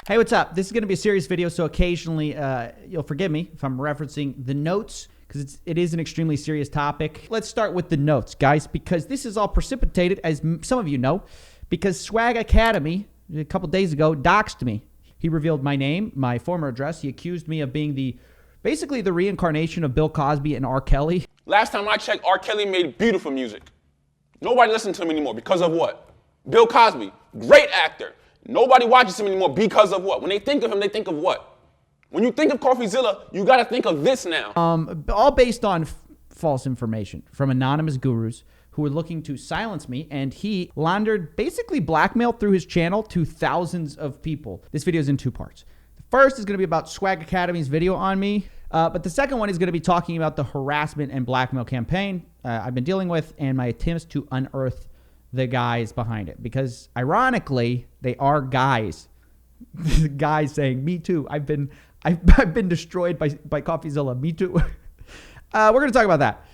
Hey, what's up? This is going to be a serious video, so occasionally you'll forgive me if I'm referencing the notes because it is an extremely serious topic. Let's start with the notes, guys, because this is all precipitated, as some of you know, because Swag Academy a couple days ago doxed me. He revealed my name, my former address. He accused me of being basically the reincarnation of Bill Cosby and R. Kelly. Last time I checked, R. Kelly made beautiful music. Nobody listens to him anymore because of what? Bill Cosby, great actor. Nobody watches him anymore because of what? When they think of him, they think of what? When you think of Coffeezilla, you got to think of this now. All based on false information from anonymous gurus who were looking to silence me, and he laundered basically blackmail through his channel to thousands of people. This video is in two parts. The first is going to be about Swag Academy's video on me, but the second one is going to be talking about the harassment and blackmail campaign I've been dealing with and my attempts to unearth the guys behind it, because ironically they are guys. Guys saying, "Me too. I've been destroyed by Coffeezilla. Me too." We're gonna talk about that.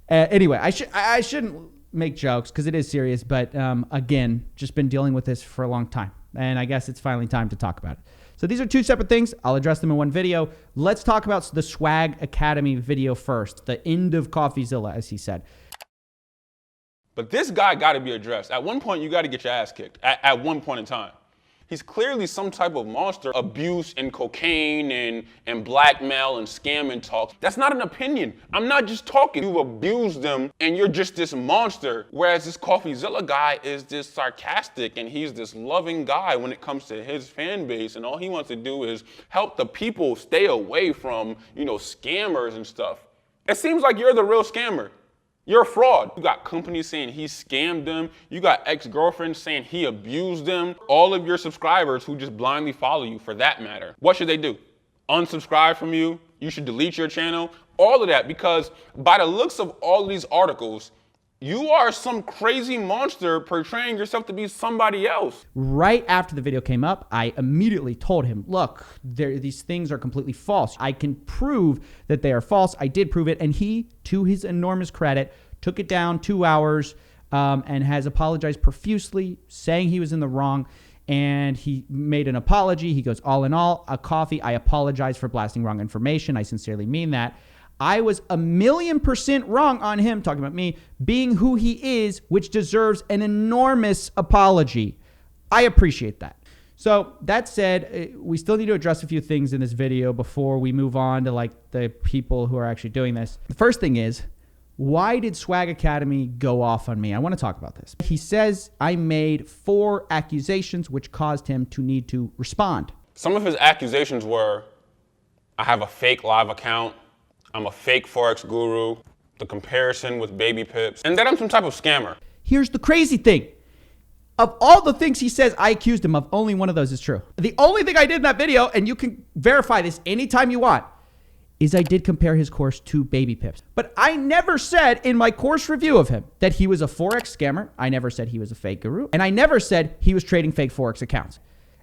Anyway, I shouldn't make jokes because it is serious, but again, just been dealing with this for a long time, and I guess it's finally time to talk about it. So these are two separate things. I'll address them in one video. Let's talk about the Swag Academy video first. The end of Coffeezilla, as he said. But this guy got to be addressed. At one point, you got to get your ass kicked. At one point in time. He's clearly some type of monster. Abuse and cocaine and blackmail and scam and talk. That's not an opinion. I'm not just talking. You've abused them and you're just this monster. Whereas this Coffeezilla guy is this sarcastic and he's this loving guy when it comes to his fan base. And all he wants to do is help the people stay away from, scammers and stuff. It seems like you're the real scammer. You're a fraud. You got companies saying he scammed them. You got ex-girlfriends saying he abused them. All of your subscribers who just blindly follow you, for that matter. What should they do? Unsubscribe from you? You should delete your channel? All of that, because by the looks of all of these articles, you are some crazy monster portraying yourself to be somebody else. Right after the video came up, I immediately told him, look, these things are completely false. I can prove that they are false. I did prove it. And he, to his enormous credit, took it down 2 hours and has apologized profusely, saying he was in the wrong. And he made an apology. He goes, all in all, a coffee. I apologize for blasting wrong information. I sincerely mean that. I was 1,000,000% wrong on him, talking about me, being who he is, which deserves an enormous apology. I appreciate that. So that said, we still need to address a few things in this video before we move on to the people who are actually doing this. The first thing is, why did Swag Academy go off on me? I want to talk about this. He says I made 4 accusations which caused him to need to respond. Some of his accusations were, I have a fake live account. I'm a fake Forex guru, the comparison with baby pips, and that I'm some type of scammer. Here's the crazy thing. Of all the things he says I accused him of, only one of those is true. The only thing I did in that video, and you can verify this anytime you want, is I did compare his course to baby pips. But I never said in my course review of him that he was a Forex scammer. I never said he was a fake guru. And I never said he was trading fake Forex accounts.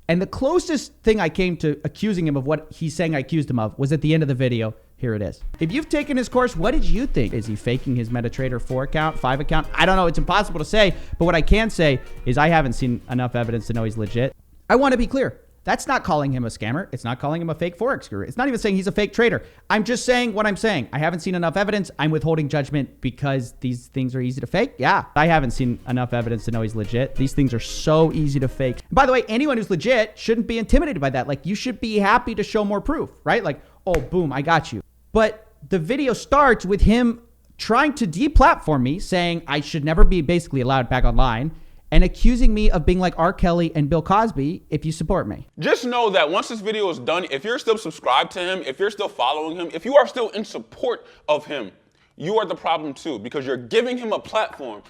And the closest thing I came to accusing him of what he's saying I accused him of was at the end of the video. Here it is. If you've taken his course, what did you think? Is he faking his MetaTrader 4 account, 5 account? I don't know. It's impossible to say. But what I can say is I haven't seen enough evidence to know he's legit. I want to be clear. That's not calling him a scammer. It's not calling him a fake Forex guru. It's not even saying he's a fake trader. I'm just saying what I'm saying. I haven't seen enough evidence. I'm withholding judgment because these things are easy to fake. Yeah, I haven't seen enough evidence to know he's legit. These things are so easy to fake. And by the way, anyone who's legit shouldn't be intimidated by that. You should be happy to show more proof, right? Oh, boom, I got you. But the video starts with him trying to deplatform me, saying I should never be basically allowed back online, and accusing me of being like R. Kelly and Bill Cosby if you support me. Just know that once this video is done, if you're still subscribed to him, if you're still following him, if you are still in support of him, you are the problem too, because you're giving him a platform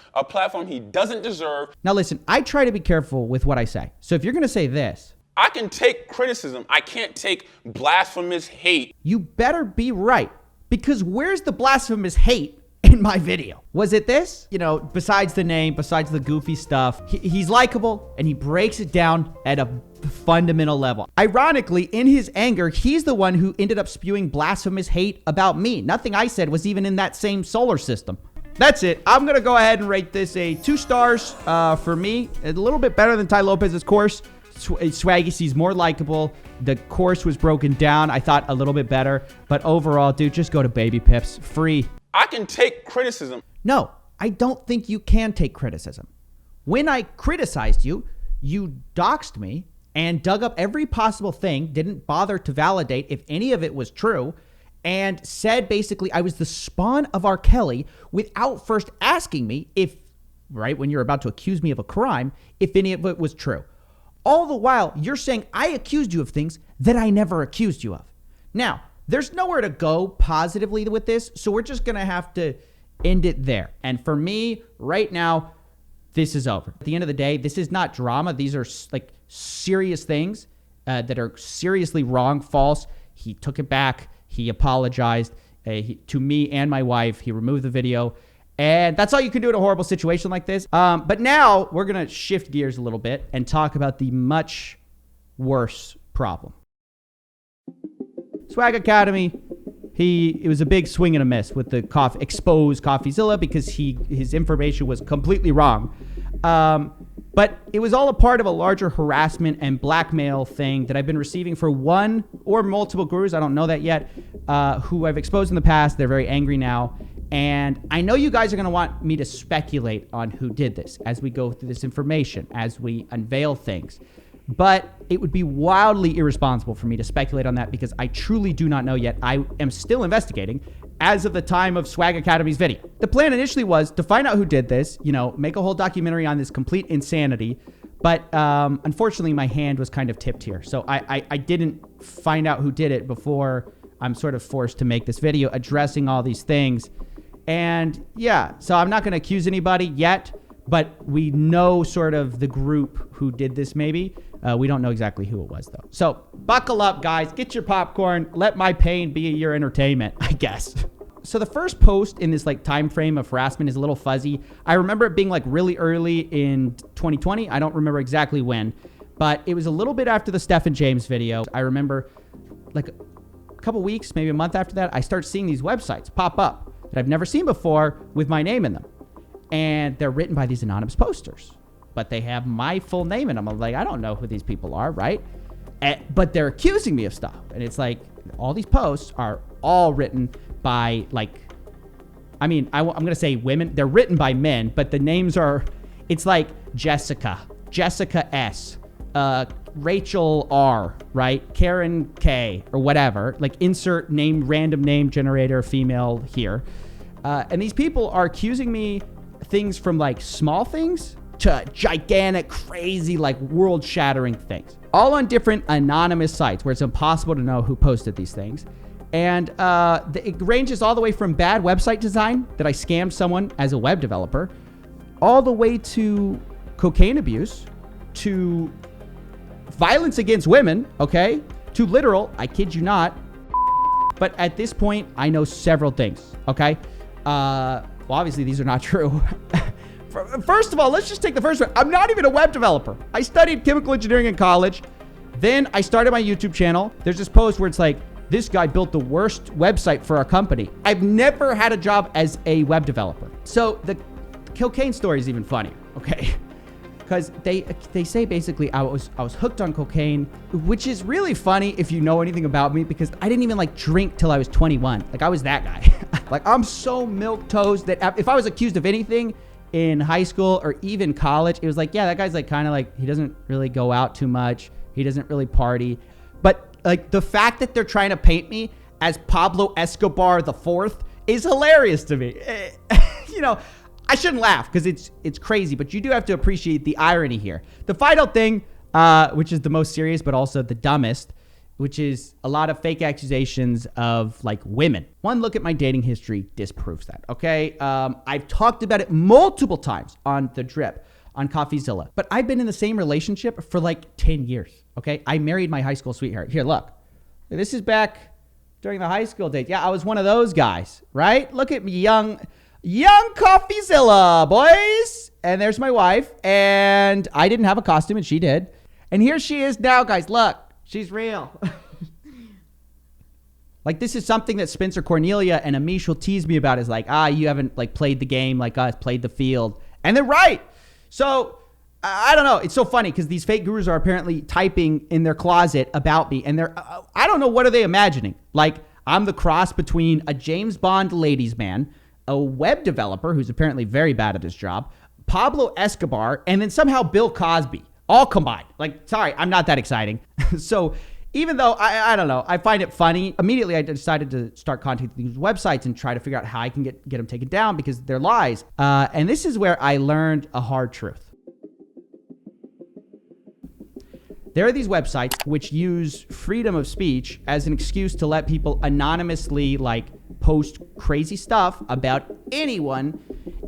he doesn't deserve. Now listen, I try to be careful with what I say. So if you're gonna say this, I can take criticism. I can't take blasphemous hate. You better be right, because where's the blasphemous hate in my video? Was it this? Besides the name, besides the goofy stuff, he's likable and he breaks it down at a fundamental level. Ironically, in his anger, he's the one who ended up spewing blasphemous hate about me. Nothing I said was even in that same solar system. That's it. I'm going to go ahead and rate this a 2 stars for me. A little bit better than Tai Lopez's course. Swaggy C's more likable. The course was broken down, I thought, a little bit better. But overall, dude, just go to Baby Pips. Free. I can take criticism. No, I don't think you can take criticism. When I criticized you, you doxed me and dug up every possible thing, didn't bother to validate if any of it was true, and said basically I was the spawn of R. Kelly without first asking me if, right, when you're about to accuse me of a crime, if any of it was true. All the while, you're saying I accused you of things that I never accused you of. Now, there's nowhere to go positively with this, so we're just going to have to end it there. And for me, right now, this is over. At the end of the day, this is not drama. These are like serious things that are seriously wrong, false. He took it back. He apologized to me and my wife. He removed the video. And that's all you can do in a horrible situation like this. But now we're going to shift gears a little bit and talk about the much worse problem. Swag Academy, it was a big swing and a miss with the exposed Coffeezilla because his information was completely wrong. But it was all a part of a larger harassment and blackmail thing that I've been receiving for one or multiple gurus, I don't know that yet, who I've exposed in the past. They're very angry now. And I know you guys are going to want me to speculate on who did this as we go through this information, as we unveil things. But it would be wildly irresponsible for me to speculate on that because I truly do not know yet. I am still investigating as of the time of Swag Academy's video. The plan initially was to find out who did this, make a whole documentary on this complete insanity. But unfortunately, my hand was kind of tipped here. So I didn't find out who did it before I'm sort of forced to make this video addressing all these things. And yeah, so I'm not going to accuse anybody yet, but we know sort of the group who did this maybe. We don't know exactly who it was though. So buckle up, guys. Get your popcorn. Let my pain be your entertainment, I guess. So the first post in this like time frame of harassment is a little fuzzy. I remember it being like really early in 2020. I don't remember exactly when, but it was a little bit after the Steph and James video. I remember like a couple weeks, maybe a month after that, I start seeing these websites pop up that I've never seen before with my name in them. And they're written by these anonymous posters, but they have my full name in them. I'm like, I don't know who these people are, right? But they're accusing me of stuff. And it's like, all these posts are all written by I'm going to say women. They're written by men, but the names it's like Jessica S, Rachel R, right? Karen K, or whatever. Like insert name, random name generator, female here. And these people are accusing me things from like small things to gigantic, crazy, like world-shattering things. All on different anonymous sites where it's impossible to know who posted these things. And it ranges all the way from bad website design that I scammed someone as a web developer, all the way to cocaine abuse, to violence against women, okay? To literal, I kid you not. But at this point, I know several things, okay? Well, obviously, these are not true. First of all, let's just take the first one. I'm not even a web developer. I studied chemical engineering in college. Then I started my YouTube channel. There's this post where it's like, this guy built the worst website for our company. I've never had a job as a web developer. So the cocaine story is even funnier, okay? Because they say basically I was hooked on cocaine, which is really funny if you know anything about me, because I didn't even like drink till I was 21. Like I was that guy. Like I'm so milquetoast that if I was accused of anything in high school or even college, it was like, yeah, that guy's like kind of like, he doesn't really go out too much. He doesn't really party. But like the fact that they're trying to paint me as Pablo Escobar the Fourth is hilarious to me. I shouldn't laugh because it's crazy, but you do have to appreciate the irony here. The final thing, which is the most serious, but also the dumbest, which is a lot of fake accusations of like women. One look at my dating history disproves that, okay? I've talked about it multiple times on The Drip, on Coffeezilla, but I've been in the same relationship for like 10 years, okay? I married my high school sweetheart. Here, look. This is back during the high school days. Yeah, I was one of those guys, right? Look at me, young Coffeezilla, boys. And there's my wife. And I didn't have a costume and she did. And here she is now, guys. Look, she's real. Like this is something that Spencer Cornelia and Amish will tease me about, is like, you haven't like played the game like us, played the field. And they're right. So I don't know. It's so funny because these fake gurus are apparently typing in their closet about me, and I don't know, what are they imagining? Like, I'm the cross between a James Bond ladies man, a web developer who's apparently very bad at his job, Pablo Escobar, and then somehow Bill Cosby, all combined. Like, sorry, I'm not that exciting. So even though I don't know, I find it funny, immediately I decided to start contacting these websites and try to figure out how I can get them taken down because they're lies. And this is where I learned a hard truth. There are these websites which use freedom of speech as an excuse to let people anonymously like post crazy stuff about anyone.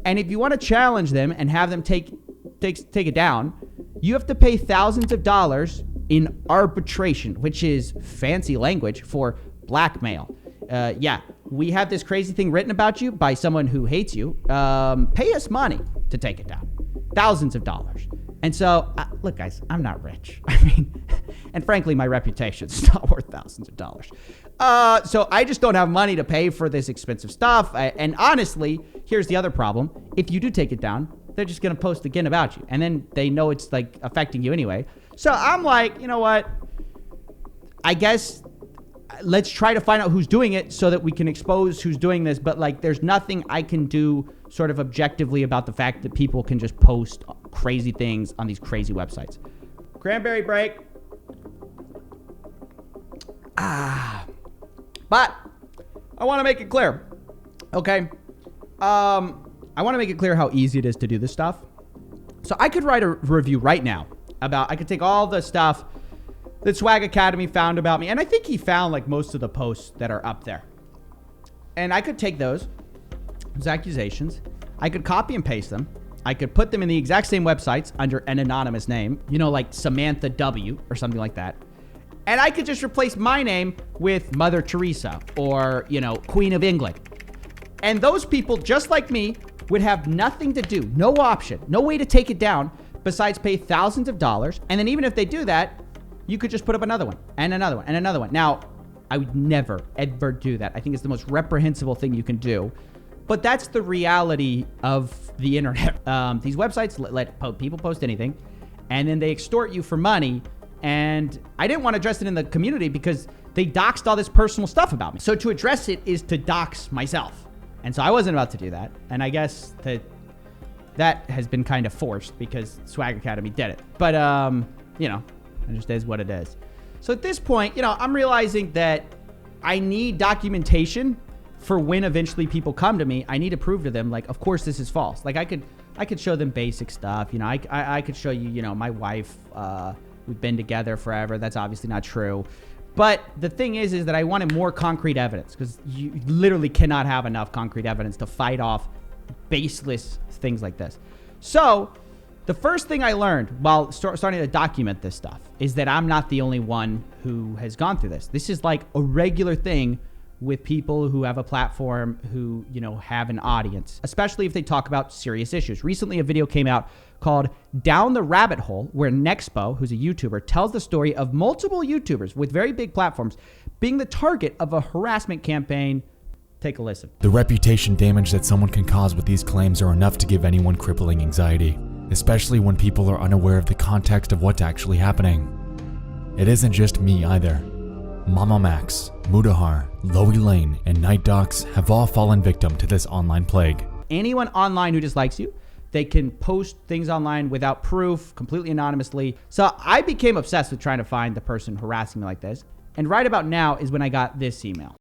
And if you want to challenge them and have them take it down, you have to pay thousands of dollars in arbitration, which is fancy language for blackmail. Yeah, we have this crazy thing written about you by someone who hates you. Pay us money to take it down. Thousands of dollars. And so, look, guys, I'm not rich. I mean, and frankly, my reputation's not worth thousands of dollars. So I just don't have money to pay for this expensive stuff. And honestly, here's the other problem. If you do take it down, they're just going to post again about you. And then they know it's like affecting you anyway. So I'm like, you know what? I guess let's try to find out who's doing it so that we can expose who's doing this. But like, there's nothing I can do sort of objectively about the fact that people can just post crazy things on these crazy websites. Cranberry break. But I want to make it clear. Okay. I want to make it clear how easy it is to do this stuff. So I could write a review right now I could take all the stuff that Swag Academy found about me. And I think he found like most of the posts that are up there. And I could take those accusations. I could copy and paste them. I could put them in the exact same websites under an anonymous name, you know, like Samantha W or something like that. And I could just replace my name with Mother Teresa or, you know, Queen of England. And those people, just like me, would have nothing to do, no option, no way to take it down besides pay thousands of dollars. And then even if they do that, you could just put up another one and another one and another one. Now, I would never, ever do that. I think it's the most reprehensible thing you can do. But that's the reality of the internet. These websites let people post anything, and then they extort you for money. And I didn't want to address it in the community because they doxed all this personal stuff about me. So to address it is to dox myself. And so I wasn't about to do that. And I guess that has been kind of forced because Swag Academy did it. But, you know, it just is what it is. So at this point, you know, I'm realizing that I need documentation for when eventually people come to me. I need to prove to them, like, of course this is false. Like I could show them basic stuff. You know, I could show you, you know, my wife, we've been together forever. That's obviously not true. But the thing is that I wanted more concrete evidence because you literally cannot have enough concrete evidence to fight off baseless things like this. So the first thing I learned while starting to document this stuff is that I'm not the only one who has gone through this. This is like a regular thing with people who have a platform, who, you know, have an audience, especially if they talk about serious issues. Recently, a video came out called Down the Rabbit Hole, where Nexpo, who's a YouTuber, tells the story of multiple YouTubers with very big platforms being the target of a harassment campaign. Take a listen. The reputation damage that someone can cause with these claims are enough to give anyone crippling anxiety, especially when people are unaware of the context of what's actually happening. It isn't just me either. Mama Max, Mudahar, Loey Lane, and Night Docs have all fallen victim to this online plague. Anyone online who dislikes you, they can post things online without proof, completely anonymously. So I became obsessed with trying to find the person harassing me like this. And right about now is when I got this email.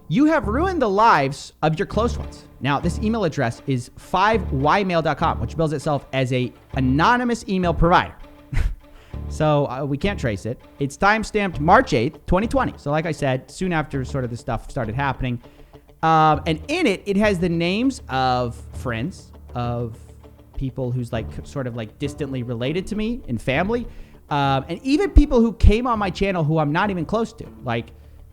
You have ruined the lives of your close ones. Now, this email address is 5ymail.com, which bills itself as a anonymous email provider. So we can't trace it. It's timestamped March 8th, 2020. So like I said, soon after sort of this stuff started happening. And in it, it has the names of friends, of people who's like sort of like distantly related to me and family. And even people who came on my channel who I'm not even close to, like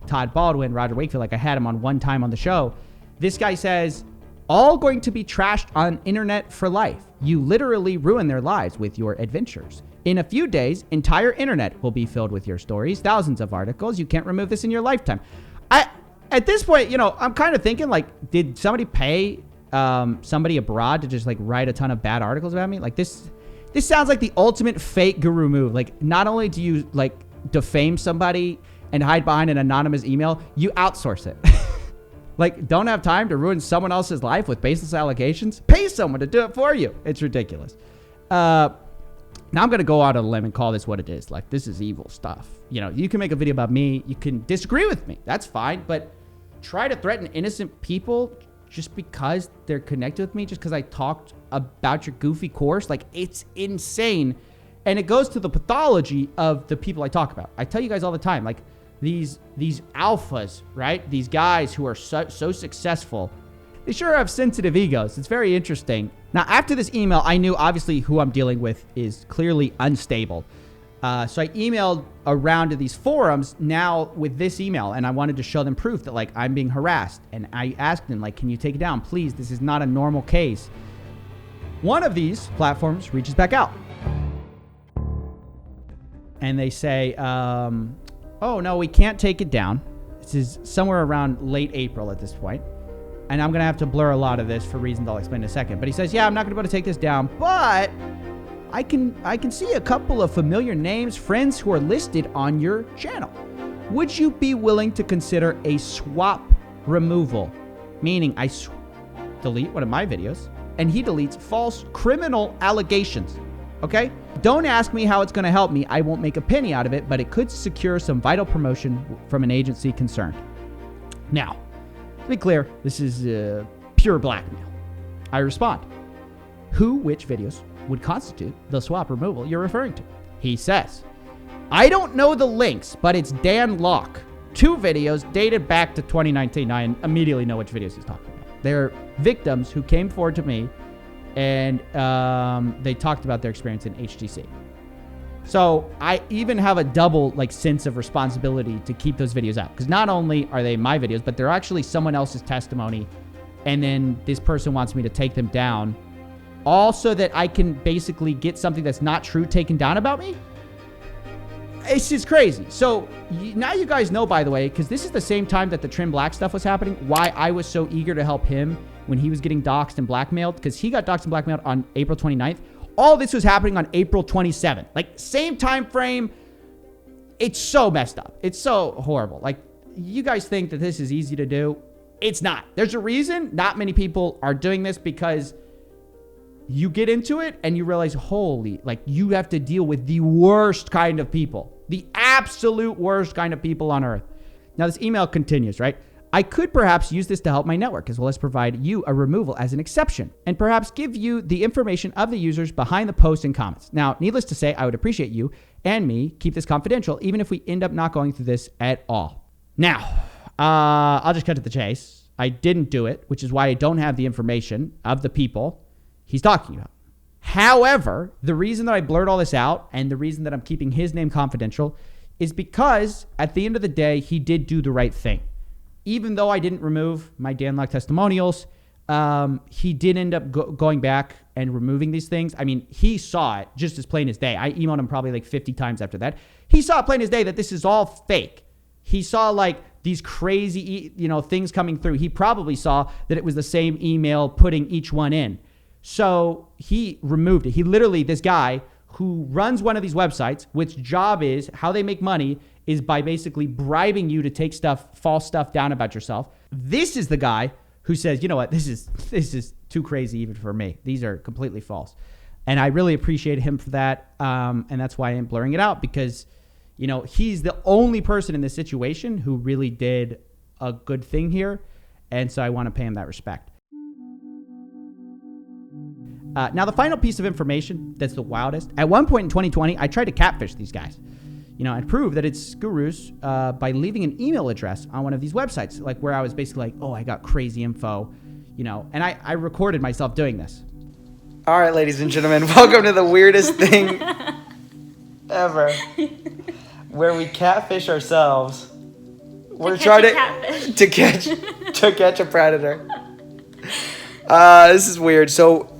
Todd Baldwin, Roger Wakefield. Like I had him on one time on the show. This guy says, all going to be trashed on internet for life. You literally ruin their lives with your adventures. In a few days, entire internet will be filled with your stories, thousands of articles. You can't remove this in your lifetime. At this point, you know, I'm kind of thinking like, did somebody pay somebody abroad to just like write a ton of bad articles about me. Like this sounds like the ultimate fake guru move. Like not only do you like defame somebody and hide behind an anonymous email, you outsource it. Like, don't have time to ruin someone else's life with baseless allegations? Pay someone to do it for you. It's ridiculous. Now I'm going to go out on a limb and call this what it is. Like, this is evil stuff. You know, you can make a video about me. You can disagree with me. That's fine. But try to threaten innocent people just because they're connected with me, just because I talked about your goofy course. Like, it's insane. And it goes to the pathology of the people I talk about. I tell you guys all the time, like, these alphas, right? These guys who are so successful, they sure have sensitive egos. It's very interesting. Now, after this email, I knew obviously who I'm dealing with is clearly unstable. So I emailed around to these forums now with this email, and I wanted to show them proof that like I'm being harassed. And I asked them like, can you take it down? Please, this is not a normal case. One of these platforms reaches back out. And they say, oh, no, we can't take it down. This is somewhere around late April at this point. And I'm going to have to blur a lot of this for reasons I'll explain in a second. But he says, yeah, I'm not going to be able to take this down, but I can see a couple of familiar names, friends who are listed on your channel. Would you be willing to consider a swap removal? Meaning I delete one of my videos and he deletes false criminal allegations. Okay? Don't ask me how it's going to help me. I won't make a penny out of it, but it could secure some vital promotion from an agency concerned. Now, to be clear, this is pure blackmail. I respond, which videos would constitute the swap removal you're referring to? He says, I don't know the links, but it's Dan Lok. 2 videos dated back to 2019. I immediately know which videos he's talking about. They're victims who came forward to me and they talked about their experience in HTC. So I even have a double like sense of responsibility to keep those videos out, because not only are they my videos, but they're actually someone else's testimony, and then this person wants me to take them down, all so that I can basically get something that's not true taken down about me. It's just crazy. So now you guys know, by the way, because this is the same time that the Trim Black stuff was happening, why I was so eager to help him when he was getting doxxed and blackmailed, because he got doxxed and blackmailed on April 29th. All this was happening on April 27th. Like, same time frame. It's so messed up. It's so horrible. Like, you guys think that this is easy to do. It's not. There's a reason not many people are doing this, because you get into it and you realize, holy, like, you have to deal with the worst kind of people. The absolute worst kind of people on earth. Now, this email continues, right? I could perhaps use this to help my network, as well as provide you a removal as an exception, and perhaps give you the information of the users behind the posts and comments. Now, needless to say, I would appreciate you and me keep this confidential, even if we end up not going through this at all. Now, I'll just cut to the chase. I didn't do it, which is why I don't have the information of the people he's talking about. However, the reason that I blurred all this out and the reason that I'm keeping his name confidential is because at the end of the day, he did do the right thing. Even though I didn't remove my Dan Lok testimonials, he did end up going back and removing these things. I mean, he saw it just as plain as day. I emailed him probably like 50 times after that. He saw it plain as day that this is all fake. He saw like these crazy, things coming through. He probably saw that it was the same email putting each one in. So he removed it. He literally, this guy who runs one of these websites, which job is, how they make money is by basically bribing you to take false stuff down about yourself. This is the guy who says, you know what, this is too crazy even for me. These are completely false. And I really appreciate him for that. And that's why I'm blurring it out, because, he's the only person in this situation who really did a good thing here. And so I want to pay him that respect. Now, the final piece of information that's the wildest. At one point in 2020, I tried to catfish these guys, and prove that it's gurus by leaving an email address on one of these websites, like where I was basically like, oh, I got crazy info, and I recorded myself doing this. All right, ladies and gentlemen, welcome to the weirdest thing ever, where we catfish ourselves. We're trying to catch a predator. This is weird. So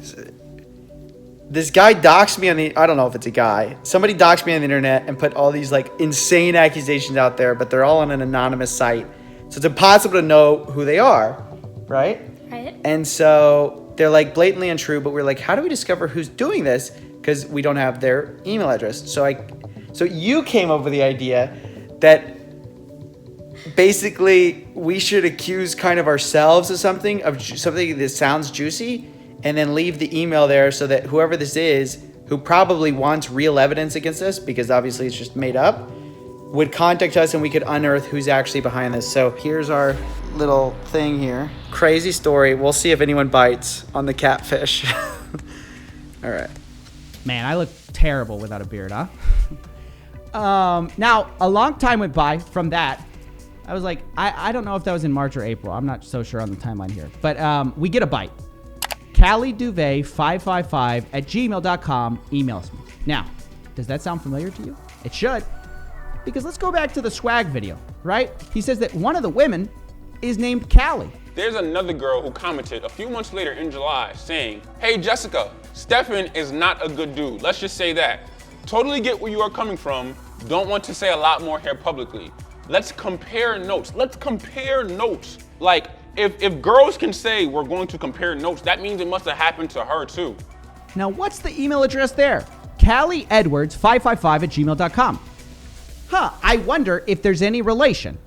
this guy doxed me I don't know if it's a guy. Somebody doxed me on the internet and put all these like insane accusations out there, but they're all on an anonymous site. So it's impossible to know who they are, right? Right. And so they're like blatantly untrue, but we're like, how do we discover who's doing this? Because we don't have their email address. So you came up with the idea that basically we should accuse kind of ourselves of something that sounds juicy, and then leave the email there so that whoever this is, who probably wants real evidence against us, because obviously it's just made up, would contact us and we could unearth who's actually behind this. So here's our little thing here. Crazy story. We'll see if anyone bites on the catfish. All right. Man, I look terrible without a beard, huh? Now, a long time went by from that. I was like, I don't know if that was in March or April. I'm not so sure on the timeline here. But we get a bite. Callie Duvet 555 at gmail.com emails me. Now, does that sound familiar to you? It should. Because let's go back to the swag video, right? He says that one of the women is named Callie. There's another girl who commented a few months later in July saying, hey Jessica, Stefan is not a good dude. Let's just say that. Totally get where you are coming from. Don't want to say a lot more here publicly. Let's compare notes. Let's compare notes. Like, if girls can say we're going to compare notes, that means it must have happened to her too. Now, what's the email address there? Callie Edwards 555 at gmail.com. I wonder if there's any relation.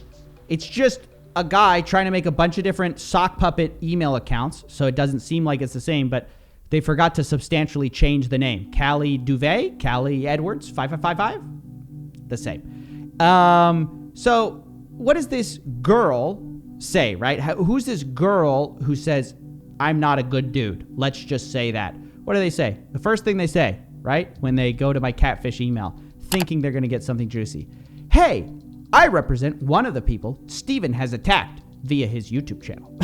It's just a guy trying to make a bunch of different sock puppet email accounts, so it doesn't seem like it's the same, but they forgot to substantially change the name. Callie Duvet, Callie Edwards 5555, the same. So what does this girl say, right? Who's this girl who says, I'm not a good dude? Let's just say that. What do they say? The first thing they say, right, when they go to my catfish email, thinking they're going to get something juicy. Hey, I represent one of the people Steven has attacked via his YouTube channel.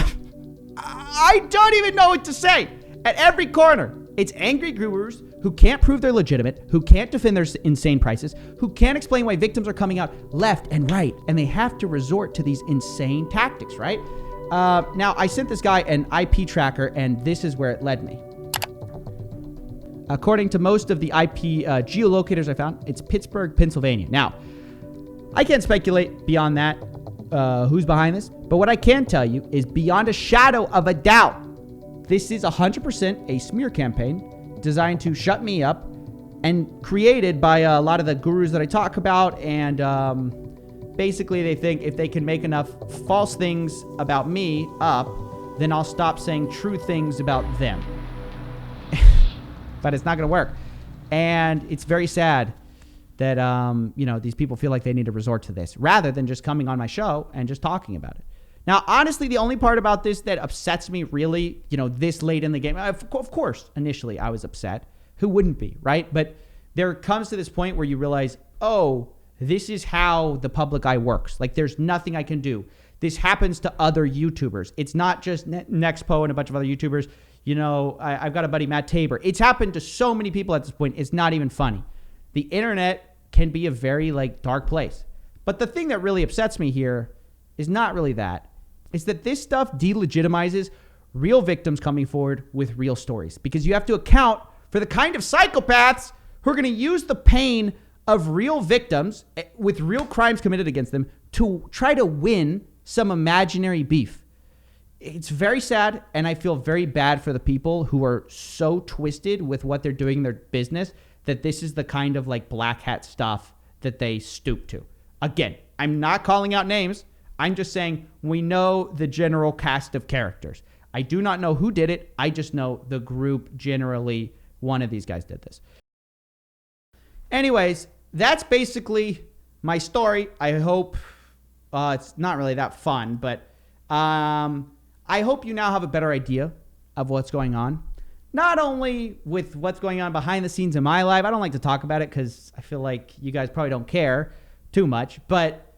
I don't even know what to say. At every corner, it's angry gurus who can't prove they're legitimate, who can't defend their insane prices, who can't explain why victims are coming out left and right, and they have to resort to these insane tactics, right? Now, I sent this guy an IP tracker, and this is where it led me. According to most of the IP geolocators I found, it's Pittsburgh, Pennsylvania. Now, I can't speculate beyond that who's behind this, but what I can tell you is beyond a shadow of a doubt, this is 100% a smear campaign designed to shut me up and created by a lot of the gurus that I talk about. And basically they think if they can make enough false things about me up, then I'll stop saying true things about them. But it's not going to work. And it's very sad that, these people feel like they need to resort to this rather than just coming on my show and just talking about it. Now, honestly, the only part about this that upsets me really, this late in the game, of course, initially I was upset. Who wouldn't be, right? But there comes to this point where you realize, oh, this is how the public eye works. Like, there's nothing I can do. This happens to other YouTubers. It's not just Nexpo and a bunch of other YouTubers. I've got a buddy, Matt Tabor. It's happened to so many people at this point. It's not even funny. The internet can be a very, dark place. But the thing that really upsets me here is not really that. It's that this stuff delegitimizes real victims coming forward with real stories. Because you have to account for the kind of psychopaths who are going to use the pain of real victims with real crimes committed against them to try to win some imaginary beef. It's very sad, and I feel very bad for the people who are so twisted with what they're doing in their business that this is the kind of black hat stuff that they stoop to. Again, I'm not calling out names. I'm just saying we know the general cast of characters. I do not know who did it. I just know the group generally, one of these guys did this. Anyways, that's basically my story. I hope it's not really that fun, but I hope you now have a better idea of what's going on. Not only with what's going on behind the scenes in my life. I don't like to talk about it because I feel like you guys probably don't care too much, but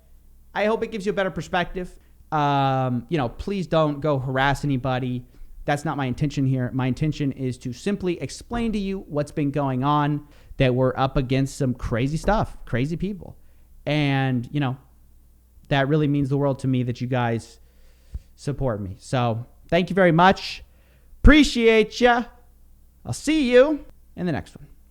I hope it gives you a better perspective. Please don't go harass anybody. That's not my intention here. My intention is to simply explain to you what's been going on, that we're up against some crazy stuff, crazy people. And, that really means the world to me that you guys support me. So thank you very much. Appreciate ya. I'll see you in the next one.